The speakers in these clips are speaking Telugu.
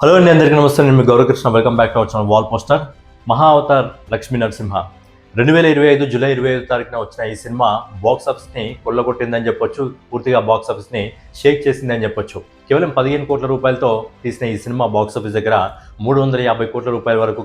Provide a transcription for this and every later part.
హలో అండి, అందరికీ నమస్తే. నేను మీ Gauravkrishna. Welcome back to our channel wall poster. Maha Avatar Lakshmi Narasimha 2025 July 25 తారీఖున వచ్చిన ఈ సినిమా బాక్స్ ఆఫీస్ని కొల్లగొట్టిందని చెప్పొచ్చు. పూర్తిగా బాక్స్ ఆఫీస్ని షేక్ చేసిందని చెప్పొచ్చు. కేవలం 15 కోట్ల రూపాయలతో తీసిన ఈ సినిమా బాక్స్ ఆఫీస్ దగ్గర 350 కోట్ల రూపాయల వరకు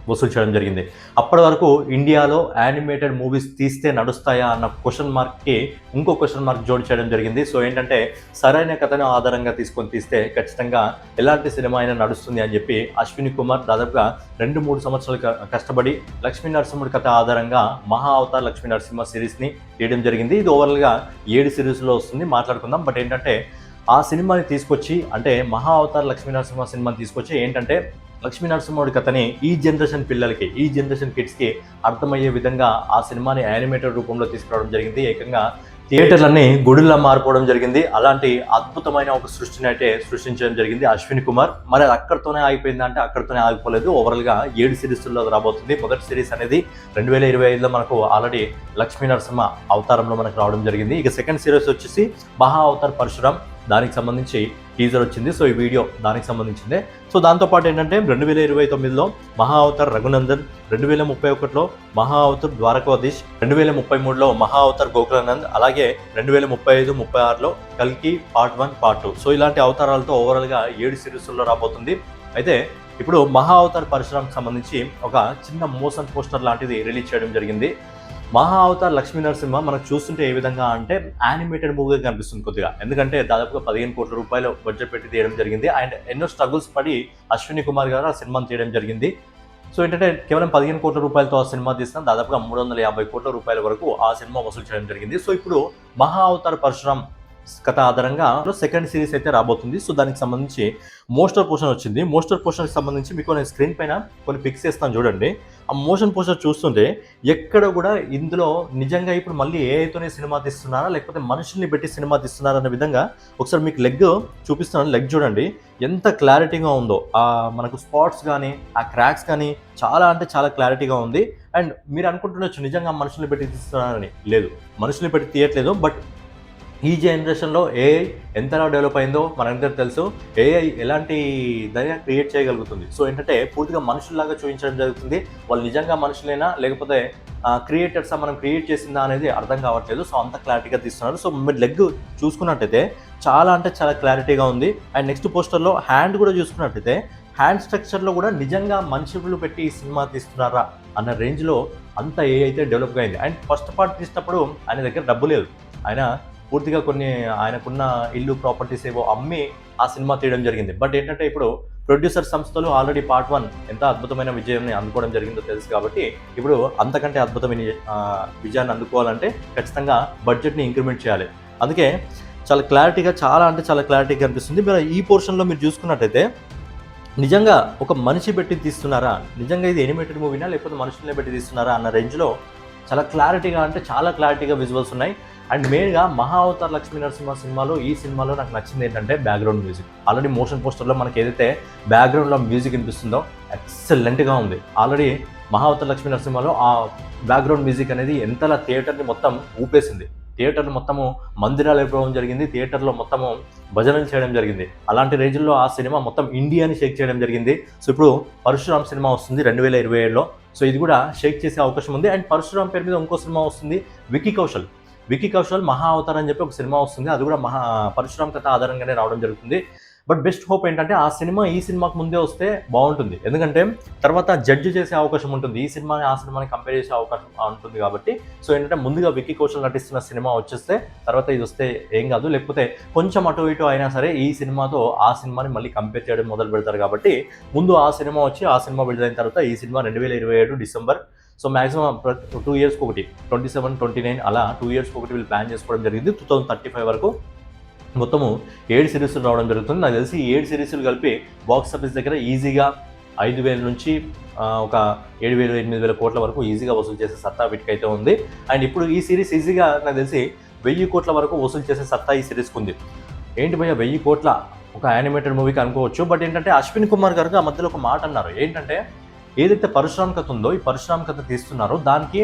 వసూలు చేయడం జరిగింది. అప్పటి వరకు ఇండియాలో యానిమేటెడ్ మూవీస్ తీస్తే నడుస్తాయా అన్న క్వశ్చన్ మార్క్కి ఇంకో క్వశ్చన్ మార్క్ జోడి చేయడం జరిగింది. సో ఏంటంటే, సరైన కథను ఆధారంగా తీసుకొని తీస్తే ఖచ్చితంగా ఎలాంటి సినిమా అయినా నడుస్తుంది అని చెప్పి అశ్విని కుమార్ దాదాపుగా 2-3 సంవత్సరాలు కష్టపడి లక్ష్మీ నరసింహుడి కథ ఆధారంగా మహా అవతార్ లక్ష్మీ నరసింహ సిరీస్ని తీయడం జరిగింది. ఇది ఓవరాల్గా 7 సిరీస్లో వస్తుంది, మాట్లాడుకుందాం. బట్ ఏంటంటే, ఆ సినిమాని తీసుకొచ్చి, అంటే మహా అవతార్ లక్ష్మీ నరసింహ సినిమాని తీసుకొచ్చి ఏంటంటే, లక్ష్మీ నరసింహుడి కథని ఈ జనరేషన్ పిల్లలకి, ఈ జనరేషన్ కిడ్స్కి అర్థమయ్యే విధంగా ఆ సినిమాని యానిమేటెడ్ రూపంలో తీసుకురావడం జరిగింది. ఏకంగా థియేటర్లన్నీ గుడిలా మారిపోవడం జరిగింది. అలాంటి అద్భుతమైన ఒక సృష్టిని అయితే సృష్టించడం జరిగింది అశ్విని కుమార్. మరి అక్కడితోనే ఆగిపోయింది అంటే అక్కడితోనే ఆగిపోలేదు. ఓవరాల్గా 7 సిరీస్లో రాబోతుంది. మొదటి సిరీస్ అనేది 2025లో మనకు ఆల్రెడీ లక్ష్మీ నరసింహ అవతారంలో మనకు రావడం జరిగింది. ఇక సెకండ్ సిరీస్ వచ్చేసి మహా అవతార్ పరశురామ్, దానికి సంబంధించి టీజర్ వచ్చింది. సో ఈ వీడియో దానికి సంబంధించిందే. సో దాంతోపాటు ఏంటంటే, 2029లో మహా అవతార్ రఘునందన్, 2031లో మహా అవతార్ ద్వారకాధీష్, 2033లో మహా అవతార్ గోకులానంద్, అలాగే 2035-36లో కల్కి పార్ట్ 1, పార్ట్ 2. సో ఇలాంటి అవతారాలతో ఓవరాల్గా 7 సిరీస్లో రాబోతుంది. అయితే ఇప్పుడు మహా అవతార్ పరశురామ్కి సంబంధించి ఒక చిన్న మోషన్ పోస్టర్ లాంటిది రిలీజ్ చేయడం జరిగింది. మహా అవతార్ లక్ష్మీ నరసింహ మనకు చూస్తుంటే ఏ విధంగా అంటే యానిమేటెడ్ మూవీగా కనిపిస్తుంది కొద్దిగా. ఎందుకంటే దాదాపుగా 15 కోట్ల రూపాయలు బడ్జెట్ పెట్టి తీయడం జరిగింది. అండ్ ఎన్నో స్ట్రగుల్స్ పడి అశ్విని కుమార్ గారు ఆ సినిమాని తీయడం జరిగింది. సో ఏంటంటే, కేవలం 15 కోట్ల రూపాయలతో ఆ సినిమా తీసిన దాదాపుగా 350 కోట్ల రూపాయల వరకు ఆ సినిమా వసూలు చేయడం జరిగింది. సో ఇప్పుడు మహా అవతార్ పరశురామ్ కథ ఆధారంగా సెకండ్ సిరీస్ అయితే రాబోతుంది. సో దానికి సంబంధించి మోస్టర్ పోస్టర్ వచ్చింది. మోస్టర్ పోస్టర్కి సంబంధించి మీకు నేను స్క్రీన్ పైన కొన్ని పిక్స్ చేస్తాను చూడండి. ఆ మోషన్ పోస్టర్ చూస్తుంటే ఎక్కడ కూడా ఇందులో నిజంగా ఇప్పుడు మళ్ళీ ఏఐతోనే సినిమా తీస్తున్నారా, లేకపోతే మనుషుల్ని పెట్టి సినిమా తీస్తున్నారా అనే విధంగా ఒకసారి మీకు లెగ్ చూపిస్తున్నాను. లెగ్ చూడండి ఎంత క్లారిటీగా ఉందో. మనకు స్పాట్స్ కానీ ఆ క్రాక్స్ కానీ చాలా అంటే చాలా క్లారిటీగా ఉంది. అండ్ మీరు అనుకుంటుండొచ్చు నిజంగా మనుషుల్ని పెట్టి తీస్తున్నారని. లేదు, మనుషుల్ని పెట్టి తీయట్లేదు. బట్ ఈ జనరేషన్లో ఏఐ ఎంతలా డెవలప్ అయిందో మనందరికీ తెలుసు. ఏఐ ఎలాంటి దాన్ని క్రియేట్ చేయగలుగుతుంది. సో ఏంటంటే, పూర్తిగా మనుషుల్లాగా చూపించడం జరుగుతుంది. వాళ్ళు నిజంగా మనుషులైనా లేకపోతే క్రియేటర్సా, మనం క్రియేట్ చేసిందా అనేది అర్థం కావట్లేదు. సో అంత క్లారిటీగా తీస్తున్నారు. సో మీరు లెగ్ చూసుకున్నట్టయితే చాలా అంటే చాలా క్లారిటీగా ఉంది. అండ్ నెక్స్ట్ పోస్టర్లో హ్యాండ్ కూడా చూసుకున్నట్టయితే హ్యాండ్ స్ట్రక్చర్లో కూడా నిజంగా మనుషులు పెట్టి ఈ సినిమా తీస్తున్నారా అన్న రేంజ్లో అంత ఏఐ అయితే డెవలప్గా అయింది. అండ్ ఫస్ట్ పార్ట్ తీసినప్పుడు ఆయన దగ్గర డబ్బు లేదు. ఆయన పూర్తిగా కొన్ని ఆయనకున్న ఇల్లు ప్రాపర్టీస్ ఏవో అమ్మి ఆ సినిమా తీయడం జరిగింది. బట్ ఏంటంటే, ఇప్పుడు ప్రొడ్యూసర్ సంస్థలు ఆల్రెడీ పార్ట్ 1 ఎంత అద్భుతమైన విజయాన్ని అందుకోవడం జరిగిందో తెలుసు కాబట్టి ఇప్పుడు అంతకంటే అద్భుతమైన విజయాన్ని అందుకోవాలంటే ఖచ్చితంగా బడ్జెట్ని ఇంక్రిమెంట్ చేయాలి. అందుకే చాలా క్లారిటీగా, చాలా అంటే చాలా క్లారిటీగా కనిపిస్తుంది. మీరు ఈ పోర్షన్లో మీరు చూసుకున్నట్టయితే నిజంగా ఒక మనిషి పెట్టి తీస్తున్నారా, నిజంగా ఇది ఎనిమేటెడ్ మూవీనా లేకపోతే మనుషులనే పెట్టి తీస్తున్నారా అన్న రేంజ్లో చాలా క్లారిటీగా, అంటే చాలా క్లారిటీగా విజువల్స్ ఉన్నాయి. అండ్ మెయిన్గా మహా అవతార్ లక్ష్మీ నరసింహ సినిమాలో, ఈ సినిమాలో నాకు నచ్చింది ఏంటంటే బ్యాక్గ్రౌండ్ మ్యూజిక్. ఆల్రెడీ మోషన్ పోస్టర్లో మనకి ఏదైతే బ్యాక్గ్రౌండ్లో మ్యూజిక్ వినిపిస్తుందో ఎక్సలెంట్గా ఉంది. ఆల్రెడీ మహా అవతార్ లక్ష్మీ నరసింహలో ఆ బ్యాక్గ్రౌండ్ మ్యూజిక్ అనేది ఎంతలా థియేటర్ని మొత్తం ఊపేసింది. థియేటర్లు మొత్తము మందిరాలు అయిపోవడం జరిగింది. థియేటర్లో మొత్తము భజనలు చేయడం జరిగింది. అలాంటి రేంజ్లో ఆ సినిమా మొత్తం ఇండియాని షేక్ చేయడం జరిగింది. సో ఇప్పుడు పరశురామ్ సినిమా వస్తుంది 2027లో. సో ఇది కూడా షేక్ చేసే అవకాశం ఉంది. అండ్ పరశురామ్ పేరు మీద ఇంకో సినిమా వస్తుంది, వికీ కౌశల్ మహా అవతార్ అని చెప్పి ఒక సినిమా వస్తుంది. అది కూడా పరశురామ్ కథ ఆధారంగానే రావడం జరుగుతుంది. బట్ బెస్ట్ హోప్ ఏంటంటే, ఆ సినిమా ఈ సినిమాకు ముందే వస్తే బాగుంటుంది. ఎందుకంటే తర్వాత జడ్జ్ చేసే అవకాశం ఉంటుంది. ఈ సినిమాని ఆ సినిమాని కంపేర్ చేసే అవకాశం ఉంటుంది కాబట్టి. సో ఏంటంటే, ముందుగా వికీ కౌశల్ నటిస్తున్న సినిమా వచ్చేస్తే తర్వాత ఇది వస్తే ఏం కాదు. లేకపోతే కొంచెం అటు ఇటు అయినా సరే ఈ సినిమాతో ఆ సినిమాని మళ్ళీ కంపేర్ చేయడం మొదలు పెడతారు కాబట్టి ముందు ఆ సినిమా వచ్చి ఆ సినిమా విడుదలైన తర్వాత ఈ సినిమా 2027 డిసెంబర్. సో మ్యాక్సిమం 2 ఇయర్స్కి ఒకటి, 27, 29 అలా 2 ఇయర్స్కి ఒకటి వీళ్ళు ప్లాన్ చేసుకోవడం జరిగింది. 2035 వరకు మొత్తము 7 సిరీస్లు రావడం జరుగుతుంది. నాకు తెలిసి ఈ 7 సిరీస్లు కలిపి బాక్స్ ఆఫీస్ దగ్గర ఈజీగా 5,000 నుంచి ఒక 7,000, 8,000 కోట్ల వరకు ఈజీగా వసూలు చేసే సత్తా వీటికైతే ఉంది. అండ్ ఇప్పుడు ఈ సిరీస్ ఈజీగా నాకు తెలిసి 1000 కోట్ల వరకు వసూలు చేసే సత్తా ఈ సిరీస్కి ఉంది. ఏంటి భయ్య 1000 కోట్ల ఒక యానిమేటెడ్ మూవీకి అనుకోవచ్చు. బట్ ఏంటంటే, అశ్విని కుమార్ గారు ఆ మధ్యలో ఒక మాట అన్నారు. ఏంటంటే, ఏదైతే పరశురామ్ కథ ఉందో, ఈ పరశురామ్ కథ తీస్తున్నారో దానికి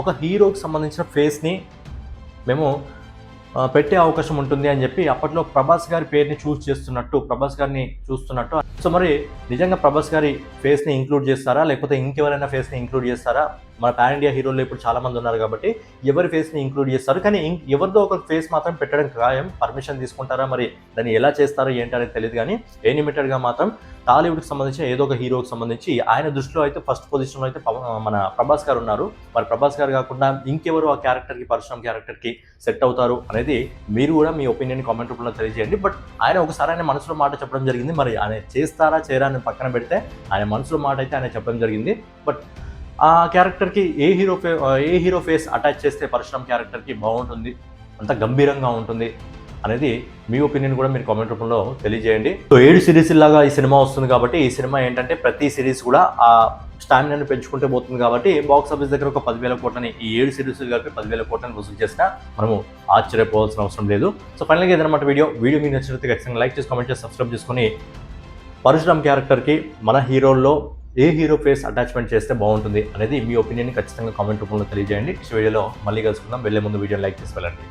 ఒక హీరోకి సంబంధించిన ఫేస్ని మేము పెట్టే అవకాశం ఉంటుంది అని చెప్పి అప్పట్లో ప్రభాస్ గారి పేరుని ప్రభాస్ గారిని చూస్తున్నట్టు. సో మరి నిజంగా ప్రభాస్ గారి ఫేస్ని ఇంక్లూడ్ చేస్తారా, లేకపోతే ఇంకెవరైనా ఫేస్ని ఇంక్లూడ్ చేస్తారా? మన పాన్ ఇండియా హీరోలు ఇప్పుడు చాలా మంది ఉన్నారు కాబట్టి ఎవరి ఫేస్ని ఇంక్లూడ్ చేస్తారు, కానీ ఎవరిదో ఒక ఫేస్ మాత్రం పెట్టడం ఖాయం. పర్మిషన్ తీసుకుంటారా, మరి దాన్ని ఎలా చేస్తారో ఏంటి అనేది తెలియదు, కానీ యానిమేటెడ్గా మాత్రం టాలీవుడ్కి సంబంధించి ఏదో ఒక హీరోకి సంబంధించి ఆయన దృష్టిలో అయితే ఫస్ట్ పొజిషన్లో అయితే మన ప్రభాస్ గారు ఉన్నారు. మరి ప్రభాస్ గారు కాకుండా ఇంకెవరు ఆ క్యారెక్టర్కి, పరశురామ్ క్యారెక్టర్కి సెట్ అవుతారు అనేది మీరు కూడా మీ ఒపీనియన్ కామెంట్ రూపంలో తెలియజేయండి. బట్ ఆయన ఒకసారి ఆయన మనసులో మాట చెప్పడం జరిగింది. మరి ఆయన చేస్తారా చేయరా అని పక్కన పెడితే ఆయన మనసులో మాట అయితే ఆయన చెప్పడం జరిగింది. బట్ ఆ క్యారెక్టర్కి ఏ హీరో ఫేస్ అటాచ్ చేస్తే పరశురామ్ క్యారెక్టర్కి బాగుంటుంది, అంత గంభీరంగా ఉంటుంది అనేది మీ ఒపీనియన్ కూడా మీరు కామెంట్ రూపంలో తెలియజేయండి. సో 7 సిరీస్ లాగా ఈ సినిమా వస్తుంది కాబట్టి ఈ సినిమా ఏంటంటే ప్రతి సిరీస్ కూడా ఆ స్టామినాను పెంచుకుంటూ పోతుంది కాబట్టి బాక్స్ ఆఫీస్ దగ్గర ఒక 10,000 కోట్లని, ఈ 7 సిరీస్ కలిపి 10,000 కోట్లని వసూలు చేసినా మనము ఆశ్చర్యపోవాల్సిన అవసరం లేదు. సో ఫైనల్గా ఏదన్నమాట వీడియో మీకు నచ్చినట్లయితే ఖచ్చితంగా లైక్ చేసి, కామెంట్ చేసి, సబ్స్క్రైబ్ చేసుకొని పరశురామ్ క్యారెక్టర్కి మన హీరోల్లో ఏ హీరో ఫేస్ అటాచ్మెంట్ చేస్తే బాగుంటుంది అనేది మీ ఒపీనియన్ ఖచ్చితంగా కామెంట్ రూపంలో తెలియజేయండి. నెక్స్ట్ వీడియోలో మళ్ళీ కలుసుకుందాం. వెళ్ళే ముందు వీడియోని లైక్ చేసి వెళ్ళండి.